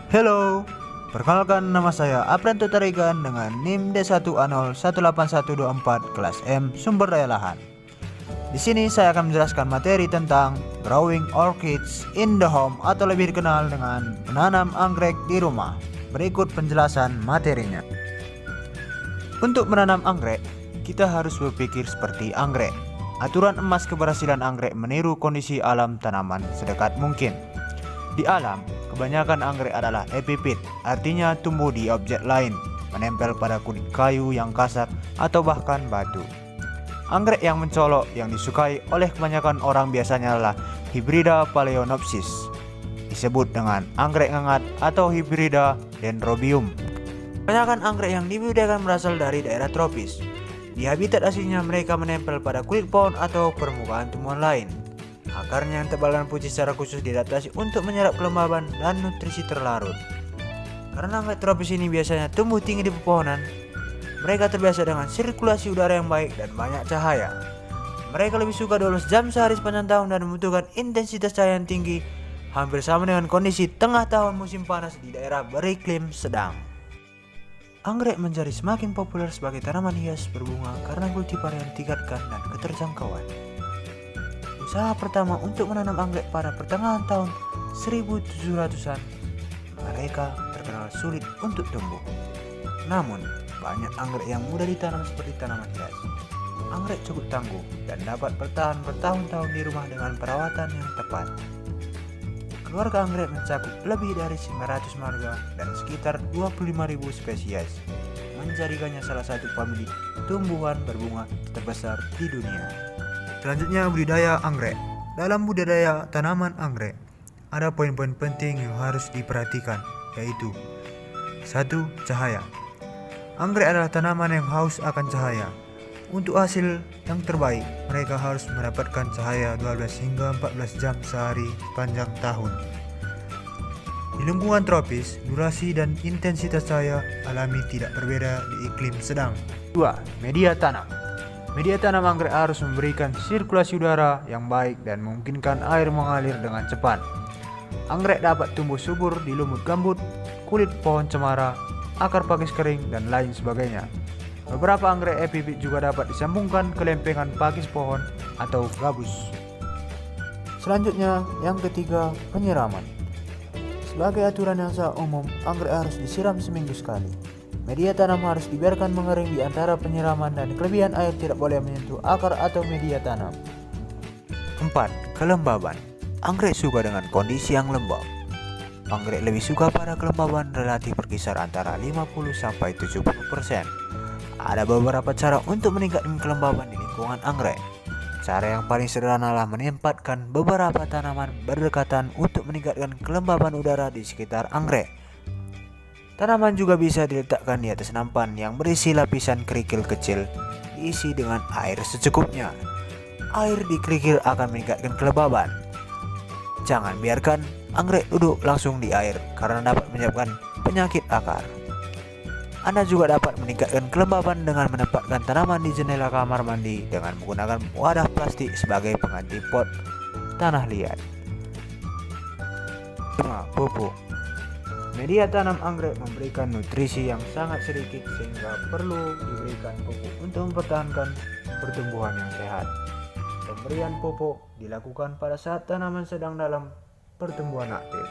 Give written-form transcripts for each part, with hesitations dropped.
Hello, perkenalkan nama saya Apranto Tarigan dengan NIM D1A018124 kelas M sumber daya lahan. Di sini saya akan menjelaskan materi tentang growing orchids in the home atau lebih dikenal dengan menanam anggrek di rumah. Berikut penjelasan materinya. Untuk menanam anggrek, kita harus berpikir seperti anggrek. Aturan emas keberhasilan anggrek meniru kondisi alam tanaman sedekat mungkin. Di alam, kebanyakan anggrek adalah epipit, artinya tumbuh di objek lain, menempel pada kulit kayu yang kasar atau bahkan batu. Anggrek yang mencolok yang disukai oleh kebanyakan orang biasanya adalah Hybrida phalaenopsis, disebut dengan anggrek ngengat atau Hybrida dendrobium. Kebanyakan anggrek yang dibudidayakan berasal dari daerah tropis. Di habitat aslinya mereka menempel pada kulit pohon atau permukaan tumbuhan lain. Akarnya yang tebal dan putih secara khusus diadaptasi untuk menyerap kelembaban dan nutrisi terlarut. Karena anggrek tropis ini biasanya tumbuh tinggi di pepohonan, mereka terbiasa dengan sirkulasi udara yang baik dan banyak cahaya. Mereka lebih suka 12 jam sehari sepanjang tahun dan membutuhkan intensitas cahaya yang tinggi, hampir sama dengan kondisi tengah tahun musim panas di daerah beriklim sedang. Anggrek menjadi semakin populer sebagai tanaman hias berbunga karena kultivar yang ditingkatkan dan keterjangkauan. Usaha pertama untuk menanam anggrek pada pertengahan tahun 1700-an, mereka terkenal sulit untuk tumbuh. Namun, banyak anggrek yang mudah ditanam seperti tanaman hias. Anggrek cukup tangguh dan dapat bertahan bertahun-tahun di rumah dengan perawatan yang tepat. Keluarga anggrek mencakup lebih dari 900 marga dan sekitar 25.000 spesies, menjadikannya salah satu famili tumbuhan berbunga terbesar di dunia. Selanjutnya, budidaya anggrek. Dalam budidaya tanaman anggrek, ada poin-poin penting yang harus diperhatikan, yaitu 1. Cahaya. Anggrek adalah tanaman yang haus akan cahaya. Untuk hasil yang terbaik, mereka harus mendapatkan cahaya 12 hingga 14 jam sehari sepanjang tahun. Di lingkungan tropis, durasi dan intensitas cahaya alami tidak berbeda di iklim sedang. 2. Media tanam. Media tanam anggrek harus memberikan sirkulasi udara yang baik dan memungkinkan air mengalir dengan cepat. Anggrek dapat tumbuh subur di lumut gambut, kulit pohon cemara, akar pakis kering, dan lain sebagainya. Beberapa anggrek epipit juga dapat disambungkan ke lempengan pakis pohon atau gabus. Selanjutnya, yang ketiga, penyiraman. Sebagai aturan yang sah umum, anggrek harus disiram seminggu sekali. Media tanam harus dibiarkan mengering di antara penyiraman dan kelebihan air tidak boleh menyentuh akar atau media tanam. 4. Kelembaban. Anggrek suka dengan kondisi yang lembab. Anggrek lebih suka pada kelembaban relatif berkisar antara 50-70%. Ada beberapa cara untuk meningkatkan kelembaban di lingkungan anggrek. Cara yang paling sederhana adalah menempatkan beberapa tanaman berdekatan untuk meningkatkan kelembaban udara di sekitar anggrek. Tanaman juga bisa diletakkan di atas nampan yang berisi lapisan kerikil kecil diisi dengan air secukupnya. Air di kerikil akan meningkatkan kelembaban. Jangan biarkan anggrek duduk langsung di air karena dapat menyebabkan penyakit akar. Anda juga dapat meningkatkan kelembaban dengan menempatkan tanaman di jendela kamar mandi dengan menggunakan wadah plastik sebagai pengganti pot tanah liat. 5. Pupuk. Media tanam anggrek memberikan nutrisi yang sangat sedikit sehingga perlu diberikan pupuk untuk mempertahankan pertumbuhan yang sehat. Pemberian pupuk dilakukan pada saat tanaman sedang dalam pertumbuhan aktif.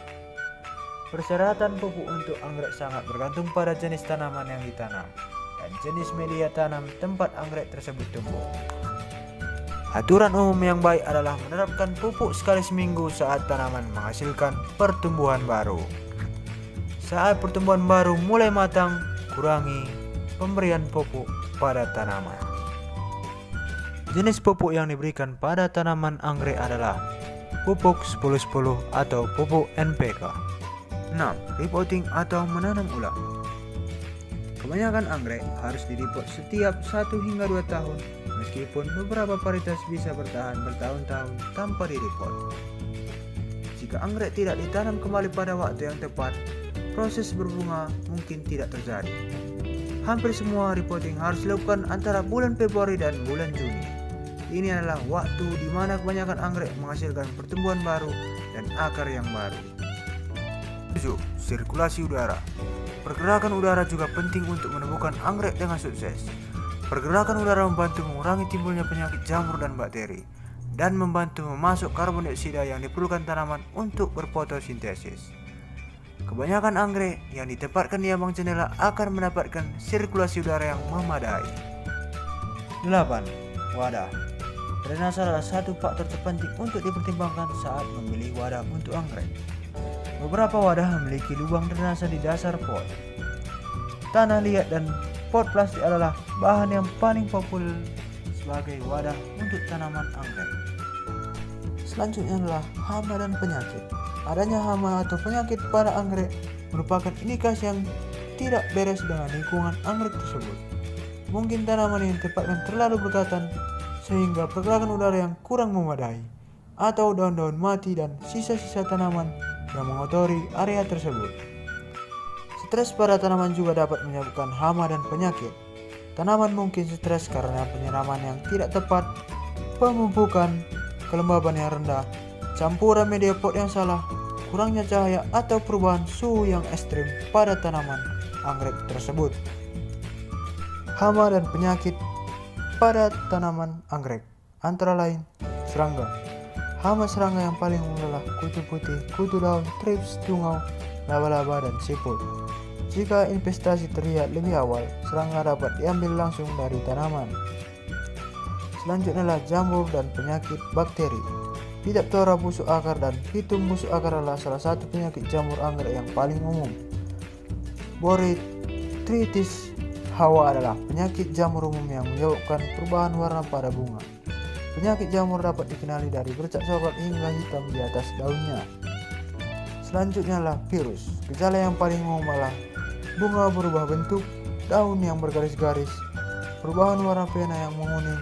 Persyaratan pupuk untuk anggrek sangat bergantung pada jenis tanaman yang ditanam dan jenis media tanam tempat anggrek tersebut tumbuh. Aturan umum yang baik adalah menerapkan pupuk sekali seminggu saat tanaman menghasilkan pertumbuhan baru. Saat pertumbuhan baru mulai matang, kurangi pemberian pupuk pada tanaman. Jenis pupuk yang diberikan pada tanaman anggrek adalah pupuk 10-10 atau pupuk NPK. 6. Repotting atau menanam ulang. Kebanyakan anggrek harus direpot setiap 1 hingga 2 tahun, meskipun beberapa varietas bisa bertahan bertahun-tahun tanpa direpot. Jika anggrek tidak ditanam kembali pada waktu yang tepat, proses berbunga mungkin tidak terjadi. Hampir semua repotting harus dilakukan antara bulan Februari dan bulan Juni. Ini adalah waktu di mana kebanyakan anggrek menghasilkan pertumbuhan baru dan akar yang baru. 7. 7. Sirkulasi udara. Pergerakan udara juga penting untuk menumbuhkan anggrek dengan sukses. Pergerakan udara membantu mengurangi timbulnya penyakit jamur dan bakteri, dan membantu memasuk karbon dioksida yang diperlukan tanaman untuk berfotosintesis. Kebanyakan anggrek yang ditempatkan di ambang jendela akan mendapatkan sirkulasi udara yang memadai. 8. Wadah. Drainase adalah satu faktor terpenting untuk dipertimbangkan saat memilih wadah untuk anggrek. Beberapa wadah memiliki lubang drainase di dasar pot. Tanah liat dan pot plastik adalah bahan yang paling populer sebagai wadah untuk tanaman anggrek. Selanjutnya adalah hama dan penyakit. Adanya hama atau penyakit pada anggrek merupakan indikasi yang tidak beres dengan lingkungan anggrek tersebut. Mungkin tanaman yang ditempatkan terlalu berdekatan sehingga pergerakan udara yang kurang memadai, atau daun-daun mati dan sisa-sisa tanaman yang mengotori area tersebut. Stres pada tanaman juga dapat menyebabkan hama dan penyakit. Tanaman mungkin stres karena penyiraman yang tidak tepat, pemupukan, kelembaban yang rendah, campuran media pot yang salah, kurangnya cahaya, atau perubahan suhu yang ekstrim pada tanaman anggrek tersebut. Hama dan penyakit pada tanaman anggrek antara lain serangga. Hama serangga yang paling umum adalah kutu putih, kutu daun, trips, tungau, laba-laba, dan siput. Jika infestasi terlihat lebih awal, serangga dapat diambil langsung dari tanaman. Selanjutnya adalah jamur dan penyakit bakteri. Phytophthora busuk akar dan Phytum busuk akar adalah salah satu penyakit jamur anggrek yang paling umum. Botrytis hawa adalah penyakit jamur umum yang menyebabkan perubahan warna pada bunga. Penyakit jamur dapat dikenali dari bercak coklat hingga hitam di atas daunnya. Selanjutnya adalah virus. Gejala yang paling umum adalah bunga berubah bentuk, daun yang bergaris-garis, perubahan warna pena yang menguning,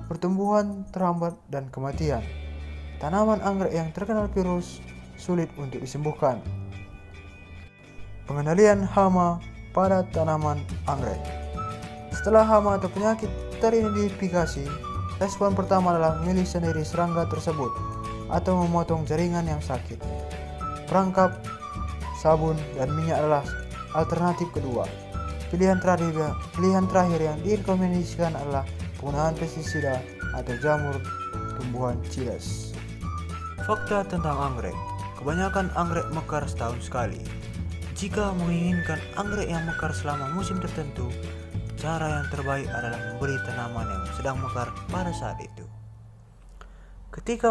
pertumbuhan terhambat, dan kematian. Tanaman anggrek yang terkena virus sulit untuk disembuhkan. Pengendalian hama pada tanaman anggrek. Setelah hama atau penyakit teridentifikasi, respon pertama adalah memilih sendiri serangga tersebut atau memotong jaringan yang sakit. Perangkap, sabun, dan minyak adalah alternatif kedua. Pilihan terakhir yang direkomendasikan adalah penggunaan pestisida atau jamur tumbuhan Chiles. Fakta tentang anggrek. Kebanyakan anggrek mekar setahun sekali. Jika menginginkan anggrek yang mekar selama musim tertentu, cara yang terbaik adalah memberi tanaman yang sedang mekar pada saat itu. Ketika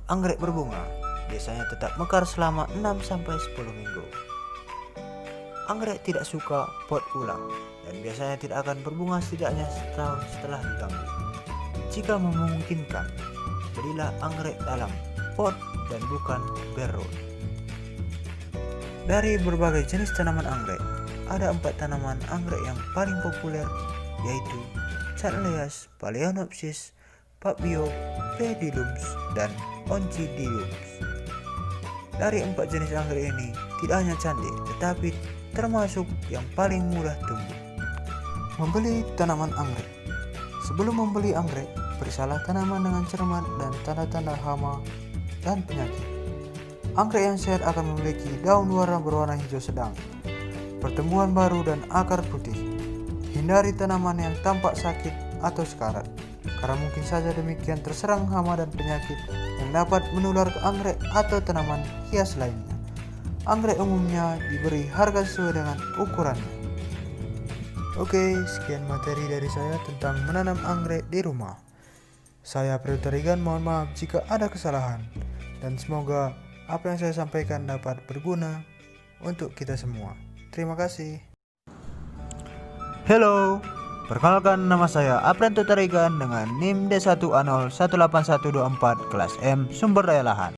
anggrek berbunga, biasanya tetap mekar selama 6-10 minggu. Anggrek tidak suka pot ulang dan biasanya tidak akan berbunga setidaknya setahun setelah diganggu. Jika memungkinkan, belilah anggrek dalam pot dan bukan berrot. Dari berbagai jenis tanaman anggrek, ada 4 tanaman anggrek yang paling populer, yaitu Cattleya, Phalaenopsis, Papio, Pedilums, dan Oncidiums. Dari 4 jenis anggrek ini, tidak hanya cantik, tetapi termasuk yang paling mudah tumbuh. Membeli tanaman anggrek. Sebelum membeli anggrek, periksalah tanaman dengan cermat dan tanda-tanda hama dan penyakit. Anggrek yang sehat akan memiliki daun berwarna hijau sedang, pertumbuhan baru, dan akar putih. Hindari tanaman yang tampak sakit atau sekarat, karena mungkin saja demikian terserang hama dan penyakit yang dapat menular ke anggrek atau tanaman hias lainnya. Anggrek umumnya diberi harga sesuai dengan ukurannya. Oke, sekian materi dari saya tentang menanam anggrek di rumah. Saya Priyotarigan, mohon maaf jika ada kesalahan, dan semoga apa yang saya sampaikan dapat berguna untuk kita semua. Terima kasih. Halo, perkenalkan nama saya Priyotarigan dengan NIM D1A0 18124 kelas M, sumber daya lahan.